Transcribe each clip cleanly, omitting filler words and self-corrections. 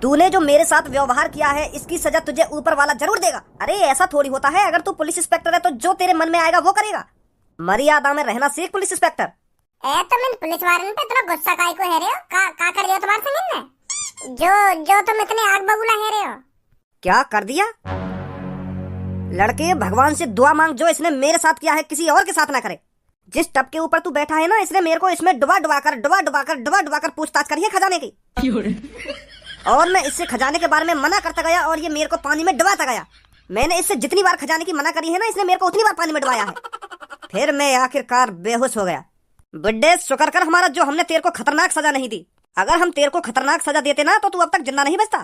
तूने जो मेरे साथ व्यवहार किया है इसकी सजा तुझे ऊपर वाला जरूर देगा। अरे ऐसा थोड़ी होता है, अगर तू पुलिस इंस्पेक्टर है तो जो तेरे मन में आएगा वो करेगा। मर्यादा में रहना सीख पुलिस इंस्पेक्टर। तुम इन पुलिस वालों पे इतना गुस्सा काहे को है रहे हो? का कर दिया तुम्हारे संग ने? जो तुम इतने आग बबूला है रहे हो? क्या कर दिया? लड़के भगवान से दुआ मांग, जो इसने मेरे साथ किया है किसी और के साथ ना करे। जिस टब के ऊपर तू बैठा है ना, इसने मेरे को इसमें डुबा डुबा कर पूछताछ करी है खजाने की। और मैं इससे खजाने के बारे में मना करता गया और ये मेरे को पानी में डुबाता गया। मैंने इससे जितनी बार खजाने की मना करी है ना, इसने मेरे को उतनी बार पानी में डुबाया है। फिर मैं आखिरकार बेहोश हो गया। बुड्ढे शुक्र कर हमारा जो हमने तेरे को खतरनाक सजा नहीं दी। अगर हम तेरे को खतरनाक सजा देते ना तो तू अब तक जिंदा नहीं बचता।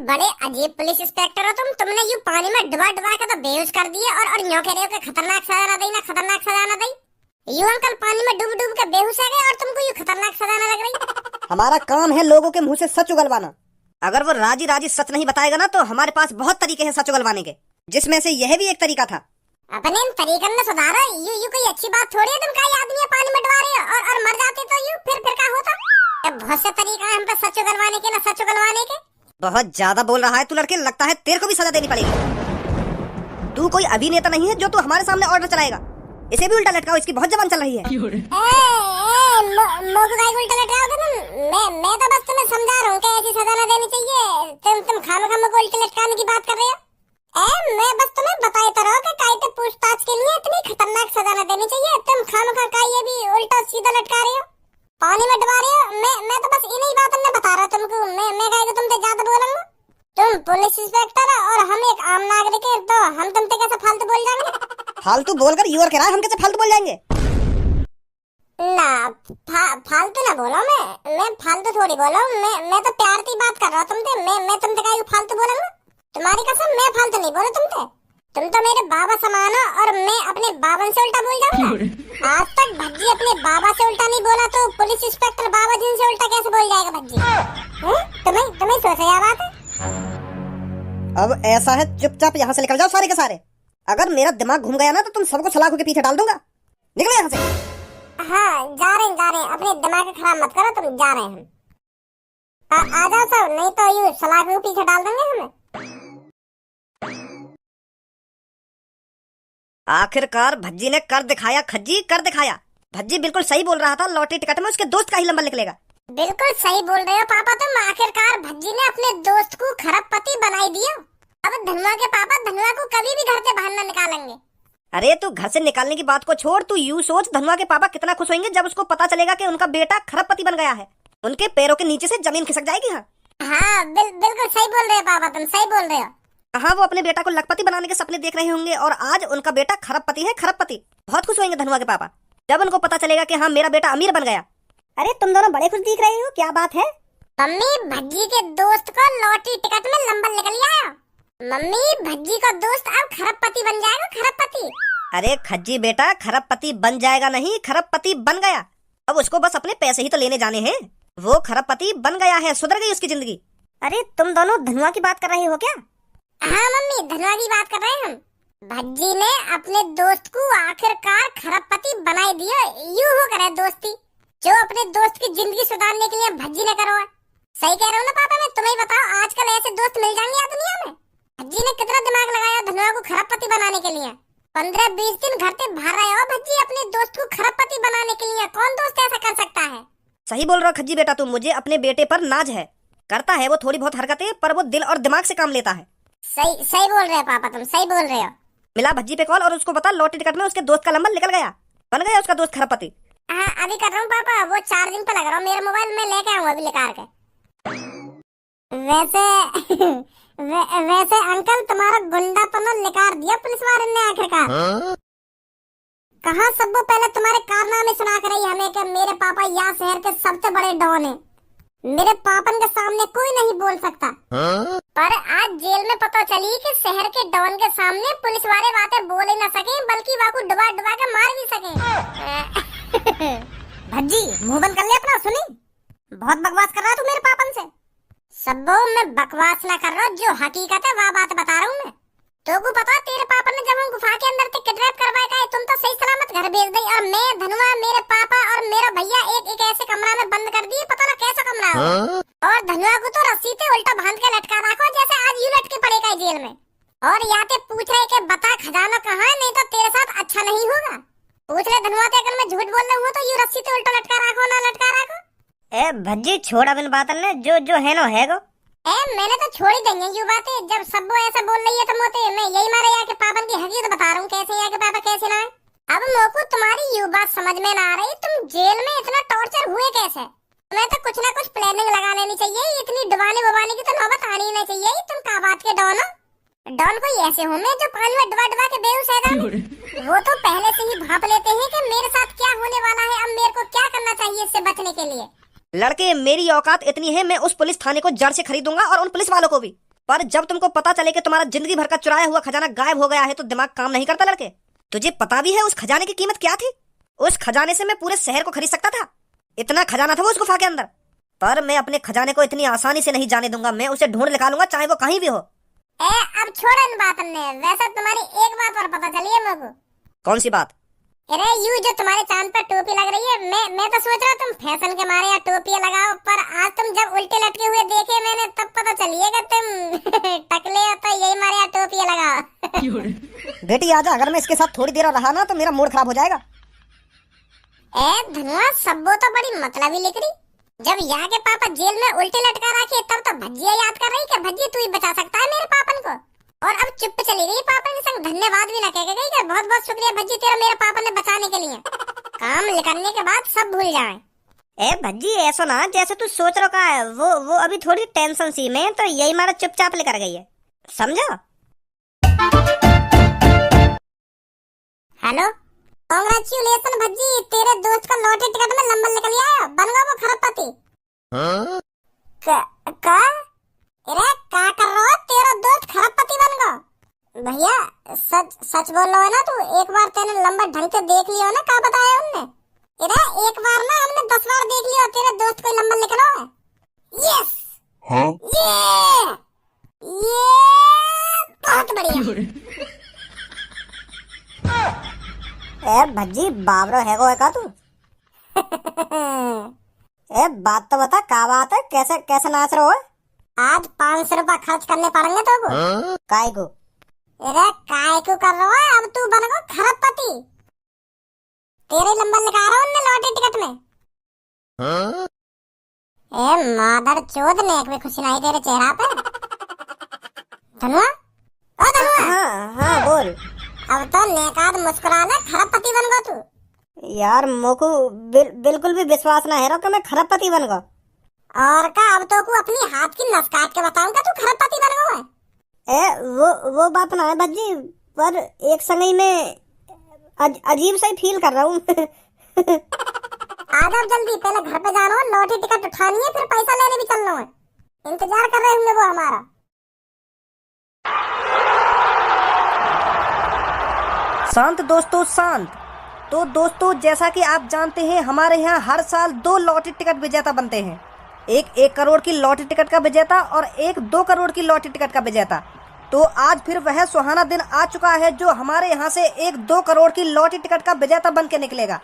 बड़े अजीब पुलिस इंस्पेक्टर हो तुमने यूं पानी में डुबा के तो बेहोश कर दिए और यूं कह रहे हो कि खतरनाक सजा ना दी, ना खतरनाक सजा ना दी। यूं अंकल पानी में डूब के बेहोश हो गए और तुमको यूं खतरनाक सजा ना लग रही? हमारा काम है लोगों के मुंह से सच उगलवाना। अगर वो राजी राजी सच नहीं बताएगा ना तो हमारे पास बहुत तरीके हैं सच उगलवाने के, जिसमें से यह भी एक तरीका था। अपने इन तरीकन में सुधारो। यू कोई अच्छी बात थोड़ी है तुम कई आदमी पानी में डुबा रहे हो और मर जाते तो यूं फिर क्या होता? बहुत से तरीका है हम पे सच उगलवाने के, ना सच उगलवाने के। बहुत ज्यादा बोल रहा है तू लड़के, लगता है तेरे को भी सजा देनी पड़ेगी। तू कोई अभिनेता नहीं है जो तू हमारे सामने ऑर्डर चलाएगा। इसे भी उल्टा लटकाओ, इसकी बहुत जबान चल रही है। उल्टा लटकाओगे तुम? मैं तो बस तुम्हें समझा रहा हूँ कि ऐसी सजा ना देनी चाहिए। तुम खामखा को उल्टे लटकाने की बात कर रहे हो। मैं बस तुम्हें बताता रहा कि कायदे पूछताछ के लिए इतनी खतरनाक सजा ना देनी चाहिए। तुम खामखा का ये भी उल्टा सीधा लटका रहे हो, पानी में डुबा रहे हो। मैं तो बस इन्हीं बातों में बता रहा तुमको। मैं कहेगा तुमसे ज्यादा बोलूंगा? तुम पुलिस इंस्पेक्टर और हम एक आम नागरिक है, तो हम तुमसे कैसे फालतू बोल जाएंगे? फालतू बोलकर यूर कह रहा है, हम कैसे फालतू बोल जाएंगे? ना फालतू ना बोलो। मैं फालतू थोड़ी बोलो। मैं तो प्यार की बात कर रहा हूँ तुमसे। मैं तुमसे कहीं फालतू बोलूंगा? तुम्हारी कसम मैं फालतू नहीं बोला तुमसे। तुम तो मेरे बाबा समान हो और मैं अपने बाबा से उल्टा बोल जाऊंगा? आज तक भज्जी अपने बाबा से उल्टा नहीं बोला तो पुलिस इंस्पेक्टर बाबा जी से उल्टा कैसे बोल जाएगा भज्जी? तुम्हें सोचा बात है? अब ऐसा है, चुपचाप यहाँ से निकल जाओ सारे के सारे। अगर मेरा दिमाग घूम गया ना तो तुम सबको सलाखों के पीछे डाल दूंगा। निकलो यहाँ से। हाँ जा रहे हैं। अपने दिमाग खराब मत करो, तुम जा रहे हैं। आ जाओ सब, नहीं तो यूं सलाखों के पीछे डाल देंगे हमें। आखिरकार भज्जी ने कर दिखाया, खज्जी कर दिखाया। भज्जी बिल्कुल सही बोल रहा था, लॉटरी टिकट में उसके दोस्त का ही नंबर निकलेगा। बिल्कुल सही बोल रहे हो पापा तुम। आखिरकार भज्जी ने अपने दोस्त को खरबपति बनाई दिया। अब धनुआ के पापा धनुआ को कभी भी घर से बाहर न निकालेंगे। अरे तू घर से निकालने की बात को छोड़, तू यूं सोच धनुआ के पापा कितना खुश होंगे जब उसको पता चलेगा कि उनका बेटा खरबपति बन गया है। उनके पैरों के नीचे से जमीन खिसक जाएगी। हाँ बिल्कुल सही बोल रहे हो पापा तुम, सही बोल रहे हो। हाँ, वो अपने बेटा को लखपति बनाने के सपने देख रहे होंगे और आज उनका बेटा खरबपति है। खरबपति बहुत खुश होंगे धनुआ के पापा जब उनको पता चलेगा कि हाँ मेरा बेटा अमीर बन गया। अरे तुम दोनों बड़े खुश दिख रहे हो, क्या बात है? मम्मी भज्जी के दोस्त को लॉटरी टिकट में नंबर निकल आया। मम्मी भज्जी का दोस्त अब खरबपति बन जाएगा, खरबपति। अरे खज्जी बेटा, खरबपति बन जाएगा नहीं, खरबपति बन गया। अब उसको बस अपने पैसे ही तो लेने जाने हैं। वो खरबपति बन गया है, सुधर गई उसकी जिंदगी। अरे तुम दोनों धनुआ की बात कर रहे हो क्या? हाँ मम्मी धनुआ की बात कर रहे हैं हम। भज्जी ने अपने दोस्त को आखिरकार खरबपति बनाई दिया। यूं हो करे दोस्ती जो अपने दोस्त की जिंदगी सुधारने के लिए भज्जी ने करो। सही कह रहा हूँ ना पापा? मैं तुम्हें बताओ आजकल ऐसे दोस्त मिल जाएंगे या दुनिया में? भज्जी ने कितना दिमाग लगाया धनुआ को खरबपति बनाने के लिए। 15-20 दिन घर से बाहर रहे हो भज्जी अपने दोस्त को खरबपति बनाने के लिए। कौन दोस्त ऐसा कर सकता है? सही बोल रहा हो खज्जी बेटा, तू मुझे अपने बेटे पर नाज है। करता है वो थोड़ी बहुत हरकतें, पर वो दिल और दिमाग से काम लेता है। सही बोल रहे हो पापा तुम, सही बोल रहे हो। मिला भज्जी पे कॉल और उसको बता लॉटरी टिकट में उसके दोस्त का नंबर निकल गया, बन गया उसका दोस्त खरबपति। हाँ अभी कर रहा हूँ पापा, वो चार्जिंग पे लग रहा हूँ। मेरा मोबाइल में लेके आऊंगा अभी निकाल के। वैसे अंकल तुम्हारा गुंडापना निकाल दिया पुलिस वाले ने आखिरकार। कहाँ सबको पहले तुम्हारे कारनामे सुना कर रही हमें कि मेरे पापा यहाँ शहर के सबसे बड़े डॉन हैं। मेरे पापन के सामने कोई नहीं बोल सकता। पर आज जेल में पता चली कि शहर के डॉन के सामने पुलिस वाले बातें बोल ही ना सके बल्कि वाको डुबा के मार भी सके। भज्जी मुंह बंद कर ले अपना, सुनी? बहुत बकवास कर रहा तू मेरे पापन से। सबो मैं बकवास ना कर रहा, जो हकीकत है वह बात बता रहा हूँ मैं। तो को पता तेरे पापा ने जब हम गुफा के अंदर से किडनैप करवाया था, तुम तो सही सलामत घर भेज दी और मैं धनुआ मेरे पापा और मेरा भैया एक ऐसे कमरा में बंद कर दिए। पता ना कैसा कमरा है। और धनुआ को तो रस्सी से उल्टा बांध के लटका रखो, जैसे आज यूं लटके पड़ेगा जेल में। और या ते पूछ रहे कि बता खजाना कहाँ है, नहीं तो तेरे साथ अच्छा नहीं होगा। पूछ ले धनुआ ते, अगर मैं झूठ बोल रहा हूँ तो यूं रस्सी से उल्टा लटका रखो ना लटका रखो। ए भज्जी छोड़ अब इन बातन ने, जो जो है नो है गो। मैंने तो छोड़ ही देंगे यूं बातें, जब सब वो ऐसा बोल रही है तो मोते मैं यही मारे यहाँ के पापन की हकीकत बता रहा हूँ, कैसे यहाँ के पापा कैसे ना है। अब मोको तुम्हारी यूं बात समझ में ना आ रही, तुम जेल में इतना टॉर्चर हुए कैसे? तुम्हें तो कुछ ना कुछ प्लानिंग लगा लेनी चाहिए, इतनी डुबाने बुबाने की तो नौबत आनी ही नहीं चाहिए। तुम का बात के डॉन हो? डॉन कोई ऐसे हो मैं जो पानी में डुबा डुबा के बेहोश है जाऊं? वो तो पहले से ही भाप लेते हैं कि मेरे साथ क्या होने वाला है, अब मेरे को क्या करना चाहिए इससे बचने के लिए। लड़के मेरी औकात इतनी है, मैं उस पुलिस थाने को जड़ से खरीदूंगा और उन पुलिस वालों को भी। पर जब तुमको पता चले कि तुम्हारा जिंदगी भर का चुराया हुआ खजाना गायब हो गया है तो दिमाग काम नहीं करता लड़के। तुझे पता भी है उस खजाने की कीमत क्या थी? उस खजाने से मैं पूरे शहर को खरीद सकता था, इतना खजाना था वो उस गुफा के अंदर। पर मैं अपने खजाने को इतनी आसानी से नहीं जाने दूंगा, मैं उसे ढूंढ निकालूंगा चाहे वो कहीं भी हो। अब छोड़ इन बातों ने, वैसे तुम्हारी एक बात और पता चली है मेरे को। कौन सी बात? अरे यू जो तुम्हारे चांद पर टोपी लग रही है, मैं तो सोच रहा तुम फैशन के मारे या टोपी लगाओ, पर आज तुम जब उल्टे लटके हुए देखे मैंने तब पता चली है कि तुम टकले हो तो यही मारे या टोपी लगाओ। बेटी आजा, अगर मैं इसके साथ थोड़ी देर रहा ना तो मेरा मूड खराब हो जाएगा। धनुआ सब्बो तो बड़ी मतलबी लिख रही, जब यहाँ के पापा जेल में उल्टे लटका रखे तब तो भज्जिया याद कर रही कि भज्जी तू ही बचा सकता है मेरे पापन को। और अब चुप चली गई, पापन के संग धन्यवाद भी ना कह गई कि बहुत बहुत शुक्रिया भज्जी तेरा मेरे पापा ने बचाने के लिए। काम निकलने के बाद सब भूल जाए। ए भज्जी ऐसा ना जैसे तू सोच रखा है, वो अभी थोड़ी टेंशन सी में तो यही मारा चुपचाप लेकर गई है, समझा? हेलो, कांग्रेचुलेशन भज्जी, तेरे दोस्त का लॉटरी टिकट में नंबर निकल आया, बन गया वो खरबपति। का अरे क्या कर रहा हो, तेरा दोस्त खरबपति बन गया? भैया सच बोल रहा है ना तू? एक बार तेने नंबर ढंग से देख लिया ना, क्या बताया उनने? अरे एक बार ना हमने 10 बार देख लिया, तेरे दोस्त को नंबर निकला है। यस ये बहुत बढ़िया। ए भज्जी बाबरो है गो का तू? ए बात तो बता, क्या बात है, कैसे कैसे नाच रहे हो? आज 500 रुपया खर्च करने पड़ेंगे तो काय को? अरे काय को कर रहा है, अब तू बन गया खरबपति। तेरे नंबर लिखा रहा उनने लॉटरी टिकट में। ए मादर चोद ने एक भी खुशी नहीं तेरे चेहरा पे। धनुआ, ओ धनुआ। हाँ बोल। अब तो नेकाद मुस्कुरा ले, खरबपति बन गया तू। यार मोको बिल्कुल भी विश्वास ना है रो कि मैं खरबपति बन गया। और का अब तो को अपनी हाथ की नस काट के बताऊंगा तू खरबपति बन गया है। वो बात ना है भज्जी, पर एक समय में अजीब सा ही फील कर रहा हूँ। आ जाओ जल्दी, पहले घर पे जाना है, लॉटरी टिकट उठानी है, फिर पैसा लेने भी चलना है। इंतजार कर रहे होंगे वो हमारा। शांत दोस्तों शांत। तो दोस्तों जैसा कि आप जानते हैं हमारे यहाँ हर साल 2 लॉटरी टिकट विजेता बनते हैं, एक 1 करोड़ की लॉटरी टिकट का विजेता और एक 2 करोड़ की लॉटरी टिकट का विजेता। तो आज फिर वह सुहाना दिन आ चुका है जो हमारे यहाँ से एक 2 करोड़ की लॉटरी टिकट का विजेता बन के निकलेगा।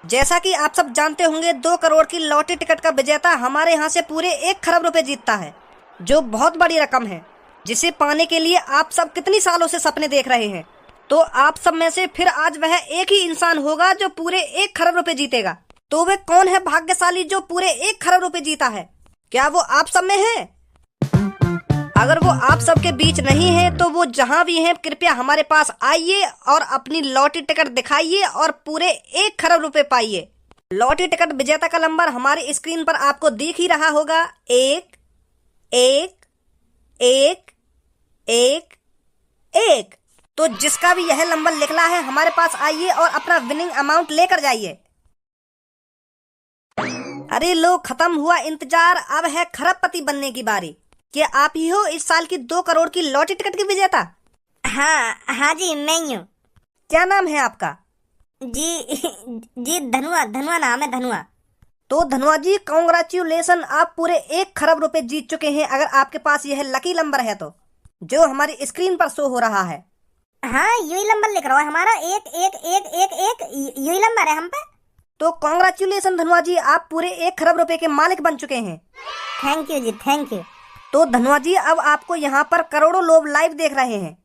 जैसा कि आप सब जानते होंगे 2 करोड़ की लॉटरी टिकट का विजेता हमारे यहाँ से पूरे 1 खरब रुपए जीतता है, जो बहुत बड़ी रकम है, जिसे पाने के लिए आप सब कितनी सालों से सपने देख रहे हैं। तो आप सब में से फिर आज वह एक ही इंसान होगा जो पूरे 1 खरब रुपए जीतेगा। तो वह कौन है भाग्यशाली जो पूरे 1 खरब रुपए जीता है? क्या वो आप सब में है? अगर वो आप सबके बीच नहीं है तो वो जहां भी हैं कृपया हमारे पास आइए और अपनी लॉटरी टिकट दिखाइए और पूरे 1 खरब रुपए पाइए। लॉटरी टिकट विजेता का नंबर हमारी स्क्रीन पर आपको दिख ही रहा होगा, 1 1 1 1 1। तो जिसका भी यह नंबर निकला है हमारे पास आइए और अपना विनिंग अमाउंट लेकर जाइए। अरे लो, खत्म हुआ इंतजार, अब है खरबपति बनने की बारी। क्या आप ही हो इस साल की 2 करोड़ की लॉटरी टिकट की विजेता? हाँ जी मैं ही हूँ। क्या नाम है आपका? जी धनुआ नाम है, धनुआ। तो धनुआ जी कांग्रेचुलेशन, आप पूरे 1 खरब रुपए जीत चुके हैं अगर आपके पास यह लकी नंबर है तो, जो हमारी स्क्रीन पर शो हो रहा है। हाँ यही नंबर लिख रहा है हमारा, 1 1 1 1 1, यही नंबर है हम पे। तो कॉन्ग्रेचुलेसन धनुआ जी, आप पूरे 1 खरब रुपए के मालिक बन चुके हैं। Thank you ji, thank you. तो धनुआ जी, अब आपको यहाँ पर करोड़ों लोग लाइव देख रहे हैं,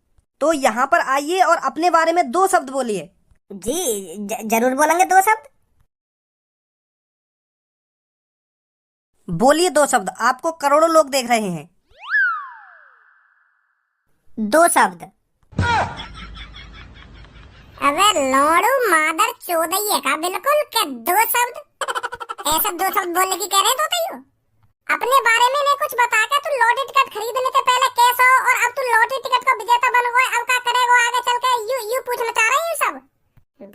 तो यहाँ पर आइए और अपने बारे में 2 शब्द बोलिए। जी जरूर बोलेंगे 2 शब्द। बोलिए 2 शब्द, आपको करोड़ों लोग देख रहे हैं। 2 शब्द। अबे लोड़ू मादर चोदइये का बिल्कुल के 2 शब्द। ऐसे 2 शब्द बोलने की कह रहे तो हो? अपने बारे में नहीं कुछ बता के तू लॉटरी टिकट खरीदने से पहले कैसा हो और अब तू लॉटरी टिकट का विजेता बन गया, अब क्या करेगा आगे चल के? यू पूछना चाह रहे हैं सब?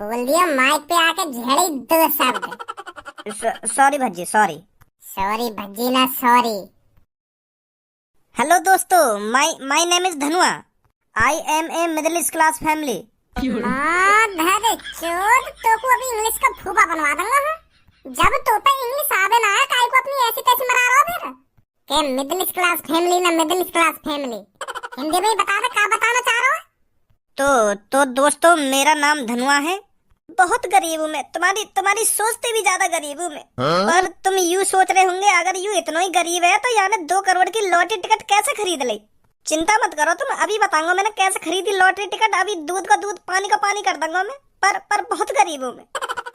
बोल दिया माइक पे आके झेड़ी 2 शब्द। Sorry Bhajji, sorry. Sorry Bhajji ना सॉरी। हेलो दोस्तों, my name is Dhanua. I am a middle class family. धरे चोद, तो को अभी इंग्लिश का फूफा बनवा दूंगा। हाँ? जब तो पे इंग्लिश आवे ना है, काय को अपनी ऐसी तैसी मरा रहा फिर के मिडिल क्लास फैमिली ना मिडिल क्लास फैमिली। हिंदी में ही बता दे क्या बताना चाह रहा है। तो दोस्तों, मेरा नाम धनुआ है। बहुत गरीब हूँ मैं, तुम्हारी सोचते भी ज्यादा गरीब हूँ मैं। पर तुम यूँ सोच रहे होंगे, अगर यूँ इतना ही गरीब है तो यानी 2 करोड़ की लॉटरी टिकट कैसे खरीद ली? चिंता मत करो, तुम अभी बताऊंगा मैंने कैसे खरीदी लॉटरी टिकट। अभी दूध का दूध पानी का पानी कर दूंगा मैं। पर बहुत गरीब हूँ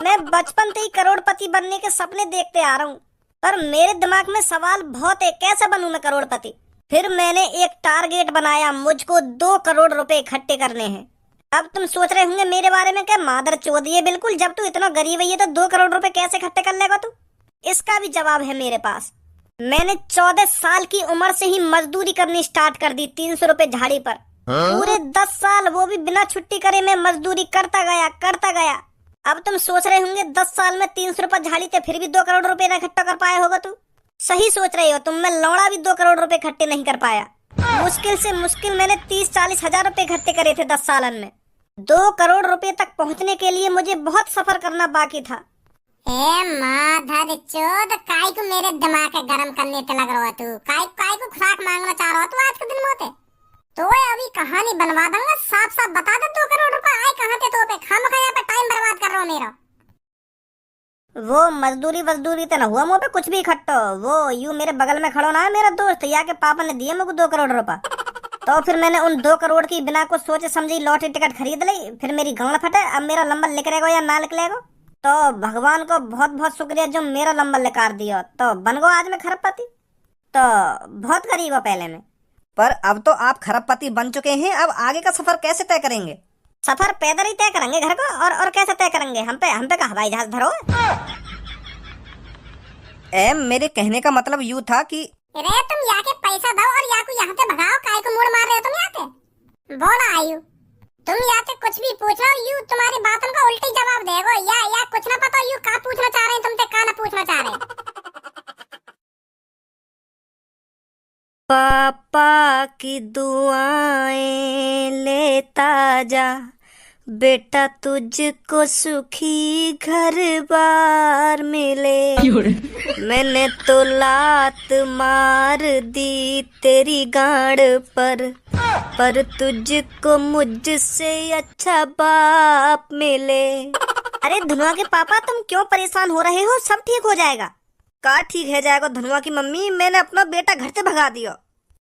मैं बचपन से ही करोड़पति बनने के सपने देखते आ रहा हूँ, पर मेरे दिमाग में सवाल बहुत है, कैसे बनूं मैं करोड़पति। फिर मैंने एक टारगेट बनाया, मुझको 2 करोड़ रुपए इकट्ठे करने हैं। अब तुम सोच रहे होंगे मेरे बारे में, क्या मादर चोद ये बिल्कुल, जब तू इतना गरीब है तो 2 करोड़ रुपए कैसे इकट्ठे कर लेगा तू? इसका भी जवाब है मेरे पास। मैंने 14 साल की उम्र से ही मजदूरी करनी स्टार्ट कर दी, 300 रुपए झाड़ी पर। पूरे 10 साल, वो भी बिना छुट्टी करे मैं मजदूरी करता गया। अब तुम सोच रहे होंगे 10 साल में 300 रुपए झाड़ी थे, फिर भी 2 करोड़ रुपए इकट्ठा कर पाया होगा तू। सही सोच रहे हो तुम, मैं लौड़ा भी 2 करोड़ रुपए इकट्ठे नहीं कर पाया। मुश्किल से मुश्किल मैंने 30-40 हजार रुपए इकट्ठे करे थे 10 सालन में। 2 करोड़ रुपए तक पहुंचने के लिए मुझे बहुत सफर करना बाकी था। माधर चोद, काय को मेरे दिमाग के गरम करने ते लग रहा तू? काय को खुराक मांगना चाह रहा तू आज के दिन मोते? तो अभी कहानी बनवा दूंगा, साफ साफ बता दे 2 करोड़ रुपए आए कहाँ थे? तो पे खामखा यहाँ पे टाइम बर्बाद कर रहा हूँ मेरा। वो मजदूरी तो न हुआ मुँह पे कुछ भी इकट्ठा। वो यूं मेरे बगल में खड़ो ना है मेरा दोस्त, या के पापा ने दिए मुझे 2 करोड़ रुपए। तो फिर मैंने उन 2 करोड़ की बिना कुछ सोचे समझी लॉटरी टिकट खरीद ली। फिर मेरी गांड फटे, अब मेरा नंबर निकलेगा या ना निकलेगा। तो भगवान को बहुत बहुत शुक्रिया जो मेरा नंबर निकाल दिया, तो बन गो आज मैं खरबपति। तो बहुत गरीब हो पहले में, पर अब तो आप खरबपति बन चुके हैं। अब आगे का सफर कैसे तय करेंगे? सफर पैदल ही तय करेंगे घर को, और कैसे तय करेंगे? हम पे का हवाई जहाज धरो? मेरे कहने का मतलब यूँ था कि रे तुम या के पैसा दो और या को यहाँ से भगाओ, काय को मुड़ मार रहे हो तुम यहाँ से? बोला आयु, तुम या से कुछ भी पूछ रहे हो, यू तुम्हारी बातों का उल्टी जवाब देगो। या कुछ ना पता, यू का पूछना चाह रहे हैं तुमसे, का ना पूछना चाह रहे? पापा की दुआएं लेता जा बेटा, तुझको सुखी घर बार मिले। मैंने तो लात मार दी तेरी गाड़ पर तुझको मुझसे अच्छा बाप मिले। अरे धनुआ के पापा, तुम क्यों परेशान हो रहे हो? सब ठीक हो जाएगा। का ठीक है जाएगा धनुआ की मम्मी? मैंने अपना बेटा घर से भगा दिया।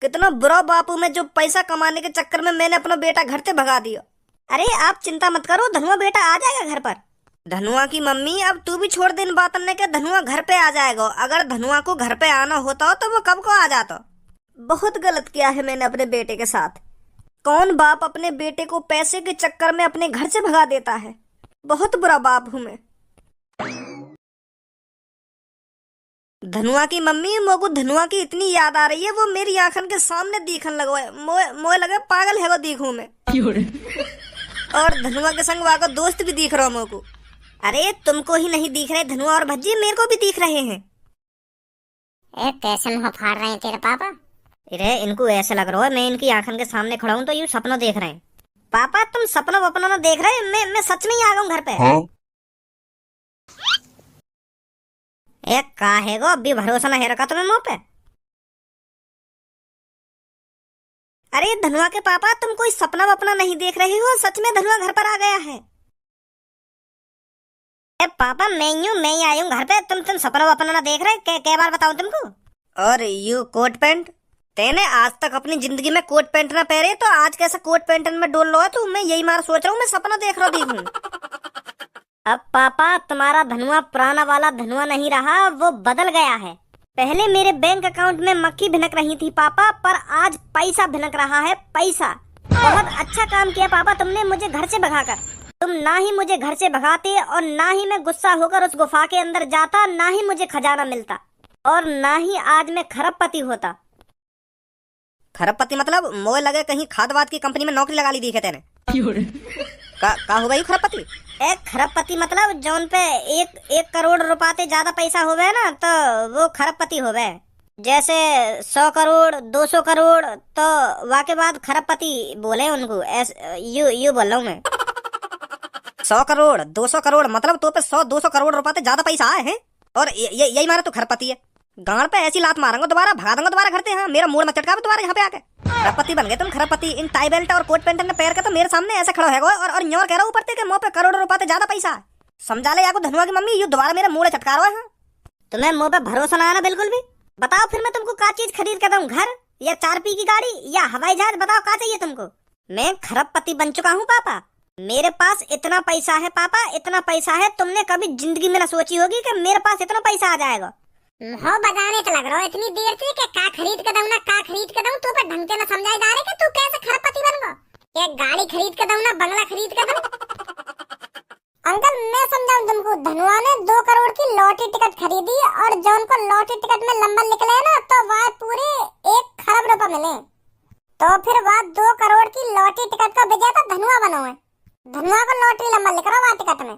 कितना बुरा बाप हूं मैं जो पैसा कमाने के चक्कर में मैंने अपना बेटा घर से भगा दिया। अरे आप चिंता मत करो, धनुआ बेटा आ जाएगा घर पर। धनुआ की मम्मी, अब तू भी छोड़ दिन बात करने के, धनुआ घर पे आ जाएगा। अगर धनुआ को घर पे आना होता तो वो कब को आ जाता। बहुत गलत किया है मैंने अपने बेटे के साथ। कौन बाप अपने बेटे को पैसे के चक्कर में अपने घर से भगा देता है? बहुत बुरा बाप हूं मैं। धनुआ की मम्मी, मोको धनुआ की इतनी याद आ रही है, वो मेरी आंखन के सामने दिखन लगो है। मोए लगे पागल है वो दिखूं मैं। और धनुआ के संग वहाँ का दोस्त भी दिख रहा है मोको। अरे तुमको ही नहीं दिख रहे धनुआ और भज्जी, मेरे को भी दिख रहे हैं। कैसे मुँह फाड़ रहे हैं तेरे पापा? अरे इनको ऐसे लग रहा है मैं इनकी आंखन के सामने खड़ा हूँ तो ये सपना देख रहे हैं। पापा तुम सपना वपना ना देख रहे, मैं सच में ही आ गया हूँ घर पे। हाँ? एक का है गो, अभी भरोसा ना है रखा तुम्हें मुँह पे। अरे धनुआ के पापा, तुम कोई सपना वपना नहीं देख रहे हो, सच में धनुआ घर पर आ गया है। पापा मैं ही आई हूँ घर पे। तुम सपना वपना ना देख रहे? क्या बार बताऊं तुमको? और यू कोट पैंट, तेने आज तक अपनी जिंदगी में कोट पैंट ना पहरे, तो आज कैसा कोट पैंट में डोल लो है तू? मैं यही मार सोच रहा हूँ, मैं सपना देख रहा हूँ। अब पापा तुम्हारा धनुआ पुराना वाला धनुआ नहीं रहा, वो बदल गया है। पहले मेरे बैंक अकाउंट में मक्खी भिनक रही थी पापा, पर आज पैसा भिनक रहा है, पैसा। बहुत अच्छा काम किया पापा तुमने मुझे घर से भगाकर। तुम ना ही मुझे घर से भगाते और ना ही मैं गुस्सा होकर उस गुफा के अंदर जाता, ना ही मुझे खजाना मिलता, और ना ही आज मैं खरबपति होता। खरबपति मतलब मोए लगे कहीं खाद वाद की कंपनी में नौकरी लगा ली दी है तेने। का हो गई खरबपति? एक खरबपति मतलब जौन पे एक करोड़ रुपये ज्यादा पैसा होवे ना, तो वो खरबपति होवे। जैसे 100 करोड़ 200 करोड़, तो वाके बाद खरबपति बोले उनको। यू बोल रहा हूँ मैं। 100 करोड़ 200 करोड़ मतलब तो पे 100-200 करोड़ रुपए से ज्यादा पैसा आए हैं, और यही मारा तो खरबपति है। गांड पे ऐसी लात मारूंगा दोबारा, भगा दूंगा दोबारा घर से। हाँ, मेरा मूड मत चटका दोबारा यहाँ पे आके। खरबपति बन गए तुम, खरबपति। इन टाई बेल्ट और कोट पैंट ने पैर के तो मेरे सामने ऐसे खड़ा है और न्योर कह रहा हूँ ऊपर के मुंह पे करोड़ों रुपए से ज्यादा पैसा है। समझा ले याको धनुआ की मम्मी, यू दोबारा मेरे मुंह चटका रहा है। तुम्हें मुंह पे भरोसा ना आना बिल्कुल भी? बताओ फिर मैं तुमको क्या चीज खरीद के दूं, घर या 4P की गाड़ी या हवाई जहाज? बताओ क्या चाहिए तुमको? मैं खरबपति बन चुका हूँ पापा, मेरे पास इतना पैसा है पापा, इतना पैसा है तुमने कभी जिंदगी में ना सोची होगी कि मेरे पास इतना पैसा आ जाएगा। हो बजाने तो लग रहा हो इतनी देर से कि का खरीद के दूं ना का खरीद के दूं, तो पर ढंग से ना समझाई जा रही कि तू कैसे खरबपति बन गया। ये गाड़ी खरीद के दूं ना बंगला खरीद के दूं? अंकल मैं समझाऊं तुमको, धनुआ ने 2 करोड़ की लॉटरी टिकट खरीदी, और जौन को लॉटरी टिकट में नंबर निकले ना, तो वह पूरे 1 खरब रुपए मिले। तो फिर वह 2 करोड़ की लॉटरी टिकट का विजेता धनुआ बनो है। धनुआ को लॉटरी नंबर लिख रहा टिकट में,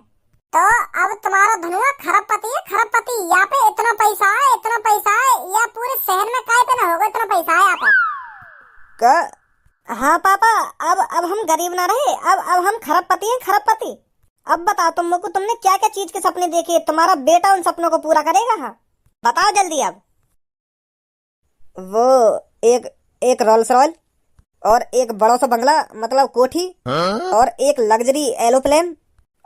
तो अब तुम्हारा धनुआ खरबपति है। खरबपति यहाँ पे इतना पैसा है, इतना पैसा है, या पूरे शहर में काय पे ना होगा इतना पैसा है यहाँ पे। हाँ पापा, अब हम गरीब ना रहे, अब हम खरबपति हैं, खरबपति। अब बताओ तुमको, तुमने क्या क्या चीज के सपने देखे? तुम्हारा बेटा उन सपनों को पूरा करेगा? हाँ बताओ जल्दी। अब वो एक रोल्स रॉयल, और एक बड़ा सा बंगला मतलब कोठी, और एक लग्जरी एरोप्लेन,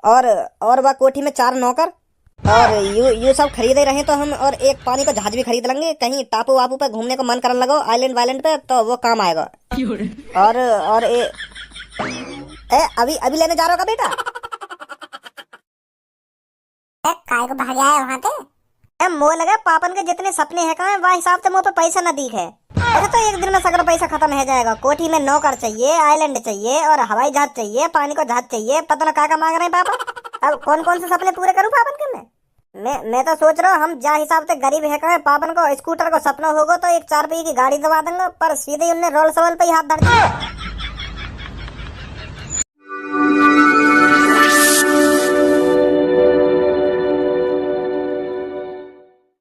और वह कोठी में 4 नौकर, और यू सब खरीदे रहे तो हम, और एक पानी का जहाज भी खरीद लेंगे। कहीं टापू वापू पे घूमने को मन करने लगो, आइलैंड वाइलैंड पे, तो वो काम आएगा। और अभी लेने जा रहा होगा बेटा? काय को भाग गया है वहाँ पे? मोह लगा पापन के जितने सपने हैं कहाँ, वह हिसाब से मुँह पे पैसा न दिख है। अरे तो एक दिन में सगरा पैसा खत्म हो जाएगा। कोठी में नौकर चाहिए, आइलैंड चाहिए, और हवाई जहाज चाहिए, पानी को जहाज चाहिए, पता ना क्या मांग रहे हैं पापा। अब कौन कौन से सपने पूरे करूँ पापन के? मैं तो सोच रहा हूँ, हम जा हिसाब से गरीब है कहाँ, पापन को स्कूटर को सपना होगा तो एक 4 पहिए की गाड़ी दबा देंगे, पर सीधे उन्हें रोल्स रॉयल पे ही हाथ धर दिया।